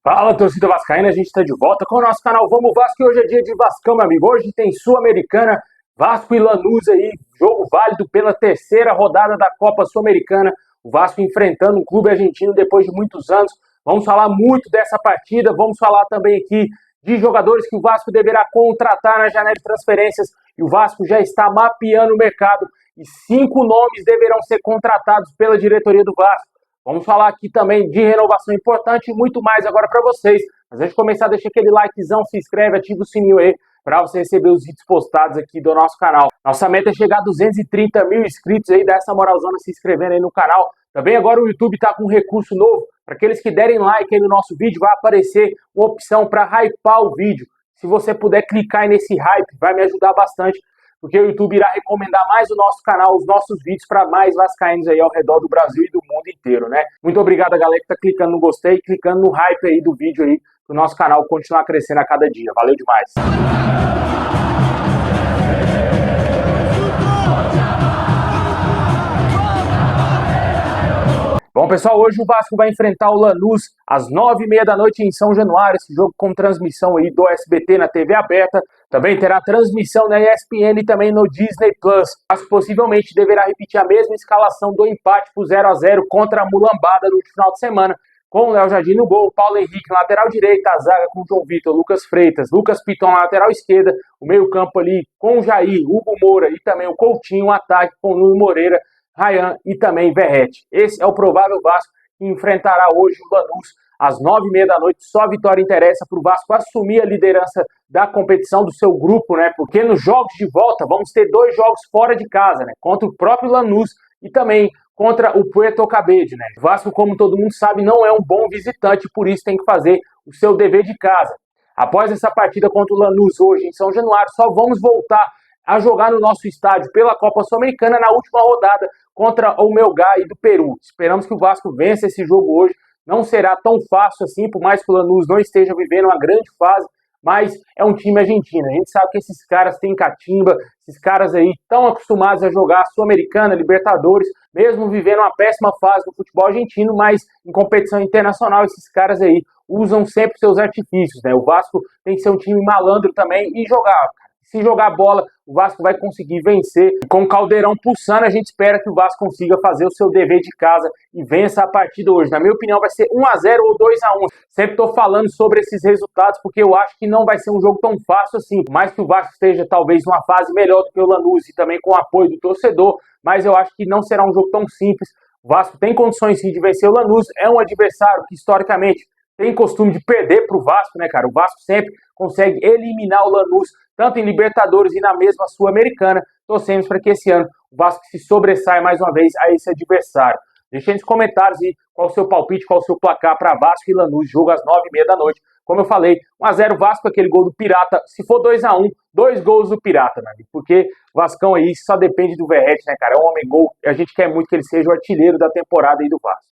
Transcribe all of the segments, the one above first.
Fala, torcida vascaína, a gente está de volta com o nosso canal Vamos Vasco e hoje é dia de Vascão, meu amigo. Hoje tem Sul-Americana, Vasco e Lanús aí, jogo válido pela terceira rodada da Copa Sul-Americana. O Vasco enfrentando um clube argentino depois de muitos anos. Vamos falar muito dessa partida, vamos falar também aqui de jogadores que o Vasco deverá contratar na janela de transferências. E o Vasco já está mapeando o mercado e 5 nomes deverão ser contratados pela diretoria do Vasco. Vamos falar aqui também de renovação importante e muito mais agora para vocês. Mas antes de começar, deixa aquele likezão, se inscreve, ativa o sininho aí para você receber os vídeos postados aqui do nosso canal. Nossa meta é chegar a 230 mil inscritos aí, dá essa moralzona se inscrevendo aí no canal. Também agora o YouTube está com um recurso novo. Para aqueles que derem like aí no nosso vídeo, vai aparecer uma opção para hypar o vídeo. Se você puder clicar aí nesse hype, vai me ajudar bastante, porque o YouTube irá recomendar mais o nosso canal, os nossos vídeos para mais vascaínos aí ao redor do Brasil e do mundo inteiro, né? Muito obrigado a galera que tá clicando no gostei, clicando no hype aí do vídeo aí, para o nosso canal continuar crescendo a cada dia. Valeu demais! Bom, pessoal, hoje o Vasco vai enfrentar o Lanús às 9h30 da noite em São Januário. Esse jogo com transmissão aí do SBT na TV aberta. Também terá transmissão na ESPN e também no Disney+. O Vasco possivelmente deverá repetir a mesma escalação do empate por 0x0 contra a Mulambada no final de semana, com o Léo Jardim no gol, Paulo Henrique na lateral direita, a zaga com o João Vitor, Lucas Freitas, Lucas Piton na lateral esquerda, o meio campo ali com o Jair, Hugo Moura e também o Coutinho, um ataque com o Nuno Moreira, Ryan e também Verratti. Esse é o provável Vasco que enfrentará hoje o Lanús às 9h30 da noite. Só a vitória interessa para o Vasco assumir a liderança da competição do seu grupo, né? Porque nos jogos de volta vamos ter 2 jogos fora de casa, né? Contra o próprio Lanús e também contra o Puerto Cabello, né? O Vasco, como todo mundo sabe, não é um bom visitante, por isso tem que fazer o seu dever de casa. Após essa partida contra o Lanús hoje em São Januário, só vamos voltar a jogar no nosso estádio pela Copa Sul-Americana na última rodada contra o Melgar e do Peru. Esperamos que o Vasco vença esse jogo hoje. Não será tão fácil assim, por mais que o Lanús não esteja vivendo uma grande fase, mas é um time argentino. A gente sabe que esses caras têm catimba, esses caras aí estão acostumados a jogar Sul-Americana, Libertadores, mesmo vivendo uma péssima fase do futebol argentino, mas em competição internacional esses caras aí usam sempre seus artifícios, né? O Vasco tem que ser um time malandro também e jogar. Se jogar bola, o Vasco vai conseguir vencer. Com o Caldeirão pulsando, a gente espera que o Vasco consiga fazer o seu dever de casa e vença a partida hoje. Na minha opinião, vai ser 1x0 ou 2x1. Sempre estou falando sobre esses resultados porque eu acho que não vai ser um jogo tão fácil assim. Por mais que o Vasco esteja talvez numa fase melhor do que o Lanús e também com o apoio do torcedor, mas eu acho que não será um jogo tão simples. O Vasco tem condições sim de vencer o Lanús. É um adversário que historicamente tem costume de perder para o Vasco, né, cara? O Vasco sempre consegue eliminar o Lanús, tanto em Libertadores e na mesma Sul-Americana. Torcemos para que esse ano o Vasco se sobressaia mais uma vez a esse adversário. Deixe aí nos comentários aí qual o seu palpite, qual o seu placar para Vasco e Lanús, jogo às 9h30 da noite. Como eu falei, 1x0 Vasco, aquele gol do Pirata. Se for 2x1, 2 gols do Pirata, meu amigo. Porque o Vascão aí só depende do Verratti, né, cara? É um homem-gol. A gente quer muito que ele seja o artilheiro da temporada aí do Vasco.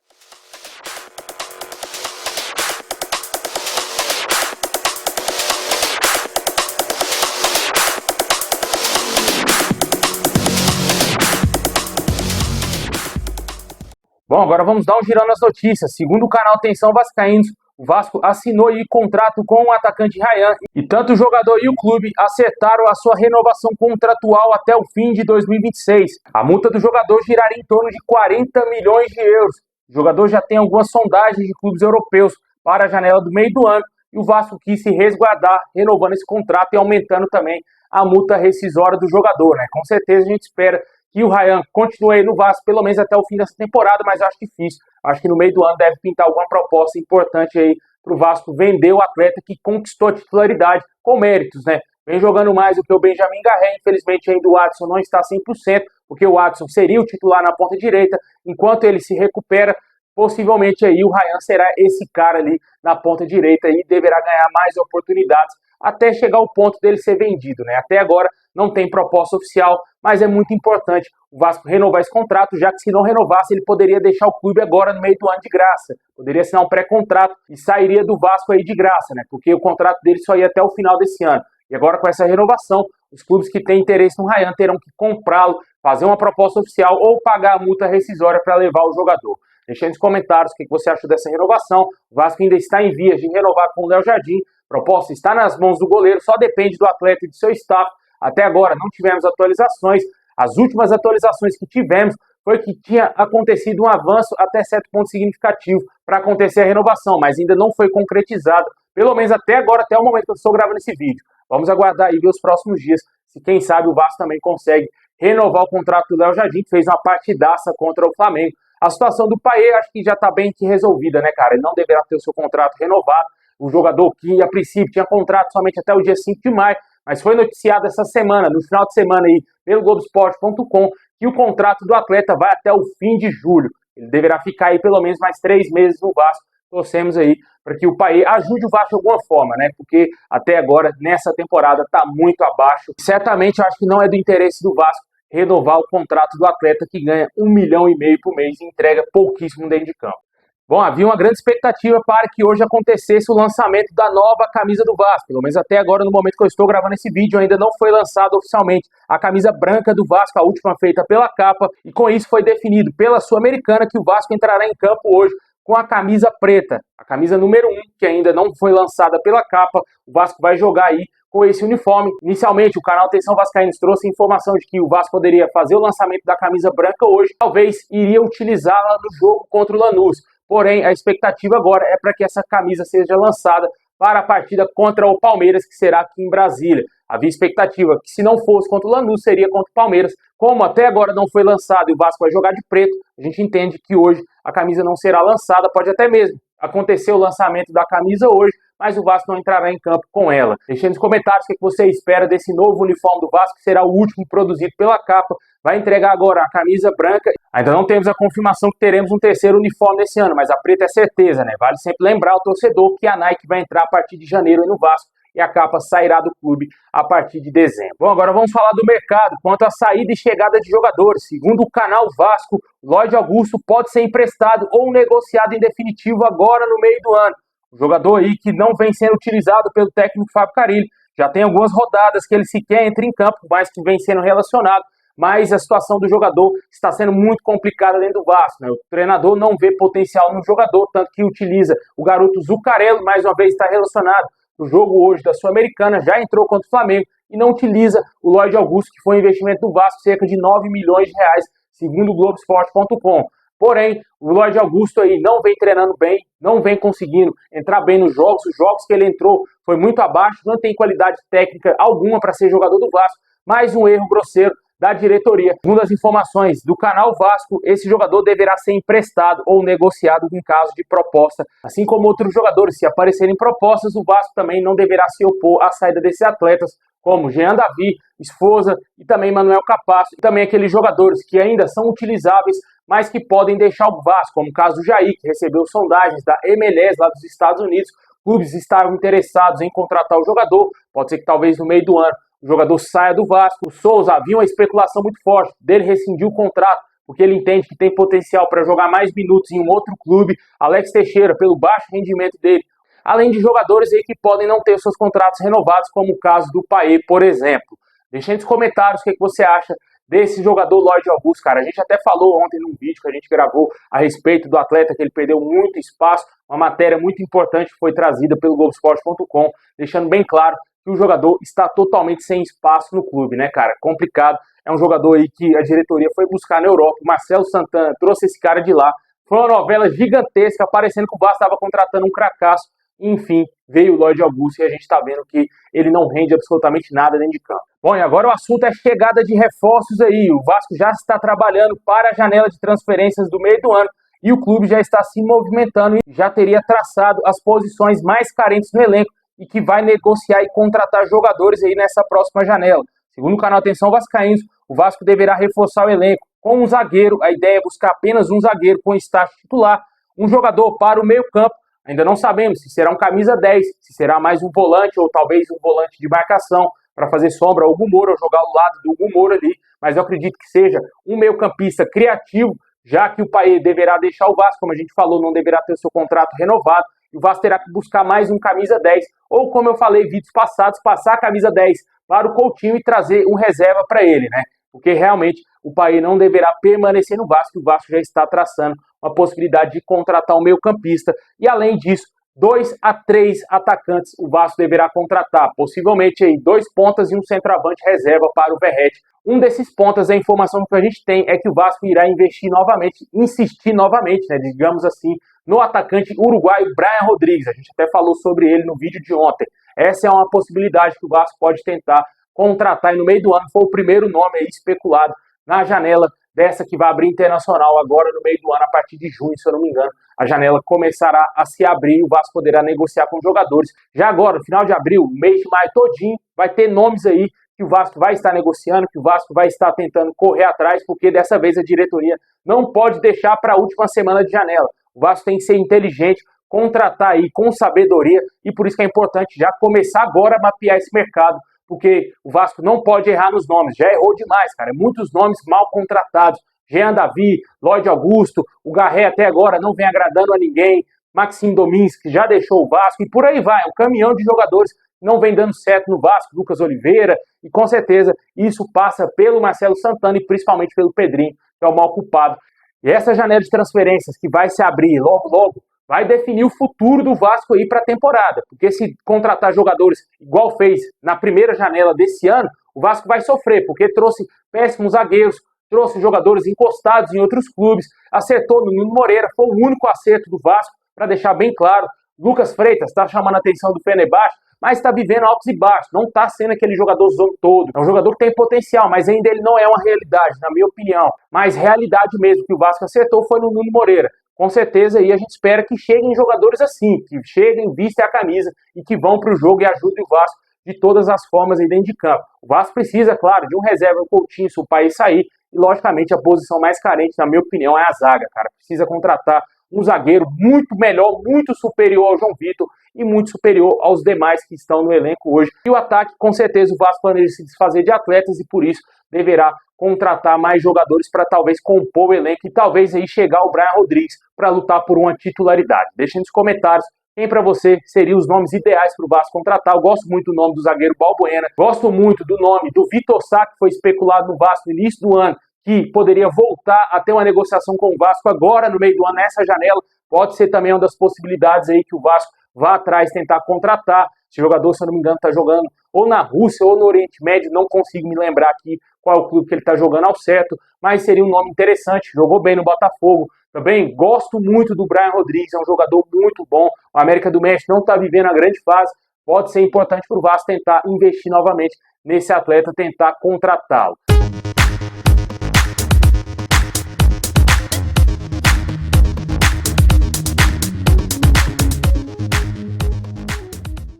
Bom, agora vamos dar um girão nas notícias. Segundo o canal Atenção Vascaínos, o Vasco assinou aí contrato com o atacante Ryan e tanto o jogador e o clube acertaram a sua renovação contratual até o fim de 2026. A multa do jogador giraria em torno de 40 milhões de euros. O jogador já tem algumas sondagens de clubes europeus para a janela do meio do ano e o Vasco quis se resguardar, renovando esse contrato e aumentando também a multa rescisória do jogador, né? Com certeza a gente espera que o Ryan continue aí no Vasco, pelo menos até o fim dessa temporada, mas eu acho difícil. Acho que no meio do ano deve pintar alguma proposta importante aí para o Vasco vender o atleta que conquistou a titularidade com méritos, né? Vem jogando mais do que o Benjamin Garré, infelizmente ainda o Adson não está 100%, porque o Adson seria o titular na ponta direita, enquanto ele se recupera, possivelmente aí o Ryan será esse cara ali na ponta direita e deverá ganhar mais oportunidades até chegar ao ponto dele ser vendido, né? Até agora não tem proposta oficial, mas é muito importante o Vasco renovar esse contrato, já que se não renovasse, ele poderia deixar o clube agora no meio do ano de graça. Poderia assinar um pré-contrato e sairia do Vasco aí de graça, né? Porque o contrato dele só ia até o final desse ano. E agora com essa renovação, os clubes que têm interesse no Ryan terão que comprá-lo, fazer uma proposta oficial ou pagar a multa rescisória para levar o jogador. Deixa aí nos comentários o que você achou dessa renovação. O Vasco ainda está em vias de renovar com o Léo Jardim. A proposta está nas mãos do goleiro, só depende do atleta e do seu staff. Até agora não tivemos atualizações. As últimas atualizações que tivemos foi que tinha acontecido um avanço até certo ponto significativo para acontecer a renovação, mas ainda não foi concretizado, pelo menos até agora, até o momento que eu estou gravando esse vídeo. Vamos aguardar e ver os próximos dias, se quem sabe o Vasco também consegue renovar o contrato do Léo Jardim, que fez uma partidaça contra o Flamengo. A situação do Payet acho que já está bem que resolvida, né, cara? Ele não deverá ter o seu contrato renovado. O jogador que, a princípio, tinha contrato somente até o dia 5 de maio, mas foi noticiado essa semana, no final de semana aí, pelo Globoesporte.com, que o contrato do atleta vai até o fim de julho. Ele deverá ficar aí pelo menos mais 3 meses no Vasco. Torcemos aí para que o Payet ajude o Vasco de alguma forma, né? Porque até agora, nessa temporada, está muito abaixo. Certamente, eu acho que não é do interesse do Vasco renovar o contrato do atleta que ganha 1,5 milhão por mês e entrega pouquíssimo dentro de campo. Bom, havia uma grande expectativa para que hoje acontecesse o lançamento da nova camisa do Vasco. Pelo menos até agora, no momento que eu estou gravando esse vídeo, ainda não foi lançada oficialmente a camisa branca do Vasco, a última feita pela Capa. E com isso foi definido pela Sul-Americana que o Vasco entrará em campo hoje com a camisa preta, a camisa número 1, que ainda não foi lançada pela Capa. O Vasco vai jogar aí com esse uniforme. Inicialmente, o canal Atenção Vascaínos trouxe informação de que o Vasco poderia fazer o lançamento da camisa branca hoje, talvez iria utilizá-la no jogo contra o Lanús. Porém, a expectativa agora é para que essa camisa seja lançada para a partida contra o Palmeiras, que será aqui em Brasília. Havia expectativa que, se não fosse contra o Lanús, seria contra o Palmeiras. Como até agora não foi lançado e o Vasco vai jogar de preto, a gente entende que hoje a camisa não será lançada. Pode até mesmo acontecer o lançamento da camisa hoje, mas o Vasco não entrará em campo com ela. Deixe nos comentários o que você espera desse novo uniforme do Vasco, que será o último produzido pela Capa. Vai entregar agora a camisa branca. Ainda não temos a confirmação que teremos um terceiro uniforme nesse ano, mas a preta é certeza, né? Vale sempre lembrar ao torcedor que a Nike vai entrar a partir de janeiro aí no Vasco e a Capa sairá do clube a partir de dezembro. Bom, agora vamos falar do mercado quanto à saída e chegada de jogadores. Segundo o canal Vasco, Lloyd Augusto pode ser emprestado ou negociado em definitivo agora no meio do ano. Um jogador aí que não vem sendo utilizado pelo técnico Fábio Carille. Já tem algumas rodadas que ele sequer entra em campo, mas que vem sendo relacionado. Mas a situação do jogador está sendo muito complicada dentro do Vasco, né? O treinador não vê potencial no jogador, tanto que utiliza o garoto Zuccarello, mais uma vez está relacionado no jogo hoje da Sul-Americana, já entrou contra o Flamengo e não utiliza o Lloyd Augusto, que foi um investimento do Vasco, cerca de 9 milhões de reais, segundo o Globoesporte.com. Porém, o Lloyd Augusto aí não vem treinando bem, não vem conseguindo entrar bem nos jogos. Os jogos que ele entrou foi muito abaixo, não tem qualidade técnica alguma para ser jogador do Vasco. Mais um erro grosseiro da diretoria. Segundo as informações do canal Vasco, esse jogador deverá ser emprestado ou negociado em caso de proposta. Assim como outros jogadores, se aparecerem propostas, o Vasco também não deverá se opor à saída desses atletas, como Jean Davi, Esforza e também Manuel Capasso. E também aqueles jogadores que ainda são utilizáveis, mas que podem deixar o Vasco, como o caso do Jair, que recebeu sondagens da MLS lá dos Estados Unidos. Clubes estavam interessados em contratar o jogador, pode ser que talvez no meio do ano o jogador saia do Vasco. O Souza, havia uma especulação muito forte dele rescindir o contrato, porque ele entende que tem potencial para jogar mais minutos em um outro clube. Alex Teixeira, pelo baixo rendimento dele, além de jogadores aí que podem não ter seus contratos renovados, como o caso do Payet, por exemplo. Deixa aí nos comentários o que você acha desse jogador Lloyd Augusto, cara. A gente até falou ontem num vídeo que a gente gravou a respeito do atleta, que ele perdeu muito espaço, uma matéria muito importante que foi trazida pelo Globoesporte.com, deixando bem claro que o jogador está totalmente sem espaço no clube, né, cara? Complicado. É um jogador aí que a diretoria foi buscar na Europa. O Marcelo Santana trouxe esse cara de lá. Foi uma novela gigantesca, parecendo que o Vasco estava contratando um cracaço. Enfim, veio o Lloyd Augusto e a gente está vendo que ele não rende absolutamente nada dentro de campo. Bom, e agora o assunto é chegada de reforços aí. O Vasco já está trabalhando para a janela de transferências do meio do ano e o clube já está se movimentando e já teria traçado as posições mais carentes no elenco e que vai negociar e contratar jogadores aí nessa próxima janela. Segundo o canal Atenção Vascaínos, o Vasco deverá reforçar o elenco com um zagueiro. A ideia é buscar apenas um zagueiro com estágio titular, um jogador para o meio-campo. Ainda não sabemos se será um camisa 10, se será mais um volante ou talvez um volante de marcação para fazer sombra ao Hugo Moura ou jogar ao lado do Hugo Moura ali. Mas eu acredito que seja um meio-campista criativo, já que o Payet deverá deixar o Vasco, como a gente falou, não deverá ter o seu contrato renovado. E o Vasco terá que buscar mais um camisa 10, ou como eu falei em vídeos passados, passar a camisa 10 para o Coutinho e trazer um reserva para ele, né? Porque realmente o Payet não deverá permanecer no Vasco, e o Vasco já está traçando uma possibilidade de contratar um meio-campista. E além disso, 2 a 3 atacantes o Vasco deverá contratar, possivelmente aí 2 pontas e um centroavante reserva para o Verratti. Um desses pontas, a informação que a gente tem é que o Vasco irá investir novamente, insistir novamente, né, digamos assim, no atacante uruguaio Brian Rodrigues. A gente até falou sobre ele no vídeo de ontem. Essa é uma possibilidade que o Vasco pode tentar contratar e no meio do ano foi o primeiro nome aí especulado na janela dessa que vai abrir internacional agora no meio do ano, a partir de junho, se eu não me engano. A janela começará a se abrir e o Vasco poderá negociar com jogadores. Já agora, no final de abril, mês de maio todinho, vai ter nomes aí que o Vasco vai estar negociando, que o Vasco vai estar tentando correr atrás, porque dessa vez a diretoria não pode deixar para a última semana de janela. O Vasco tem que ser inteligente, contratar aí com sabedoria, e por isso que é importante já começar agora a mapear esse mercado, porque o Vasco não pode errar nos nomes, já errou demais, cara, muitos nomes mal contratados, Jean Davi, Lloyd Augusto, o Garré até agora não vem agradando a ninguém, Maxime Domingues, que já deixou o Vasco, e por aí vai, um caminhão de jogadores que não vem dando certo no Vasco, Lucas Oliveira, e com certeza isso passa pelo Marcelo Santana e principalmente pelo Pedrinho, que é o mal culpado. E essa janela de transferências que vai se abrir logo, logo, vai definir o futuro do Vasco aí para a temporada. Porque se contratar jogadores igual fez na primeira janela desse ano, o Vasco vai sofrer, porque trouxe péssimos zagueiros, trouxe jogadores encostados em outros clubes, acertou no Nino Moreira, foi o único acerto do Vasco, para deixar bem claro. Lucas Freitas está chamando a atenção do Fenerbahçe, mas está vivendo altos e baixos, não está sendo aquele jogadorzão todo. É um jogador que tem potencial, mas ainda ele não é uma realidade, na minha opinião. Mas realidade mesmo que o Vasco acertou foi no Nino Moreira. Com certeza aí a gente espera que cheguem jogadores assim, que cheguem, vistem a camisa e que vão para o jogo e ajudem o Vasco de todas as formas aí dentro de campo. O Vasco precisa, claro, de um reserva Coutinho se o país sair, e logicamente a posição mais carente, na minha opinião, é a zaga, cara. Precisa contratar um zagueiro muito melhor, muito superior ao João Vitor e muito superior aos demais que estão no elenco hoje. E o ataque, com certeza, o Vasco planeja se desfazer de atletas e por isso deverá contratar mais jogadores para talvez compor o elenco e talvez aí chegar o Brian Rodrigues para lutar por uma titularidade. Deixem nos comentários quem para você seriam os nomes ideais para o Vasco contratar. Eu gosto muito do nome do zagueiro Balbuena, gosto muito do nome do Vitor Sá, que foi especulado no Vasco no início do ano, que poderia voltar a ter uma negociação com o Vasco agora no meio do ano, nessa janela. Pode ser também uma das possibilidades aí que o Vasco vá atrás tentar contratar. Esse jogador, se eu não me engano, está jogando ou na Rússia ou no Oriente Médio, não consigo me lembrar aqui qual é o clube que ele está jogando ao certo, mas seria um nome interessante, jogou bem no Botafogo. Também gosto muito do Brian Rodrigues, é um jogador muito bom. O América do México não está vivendo a grande fase, pode ser importante para o Vasco tentar investir novamente nesse atleta, tentar contratá-lo.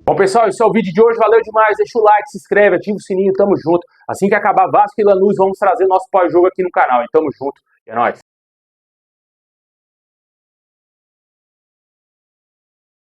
Bom, pessoal, esse é o vídeo de hoje. Valeu demais. Deixa o like, se inscreve, ativa o sininho. Tamo junto. Assim que acabar Vasco e Lanús, vamos trazer nosso pós-jogo aqui no canal. E tamo junto. É nóis.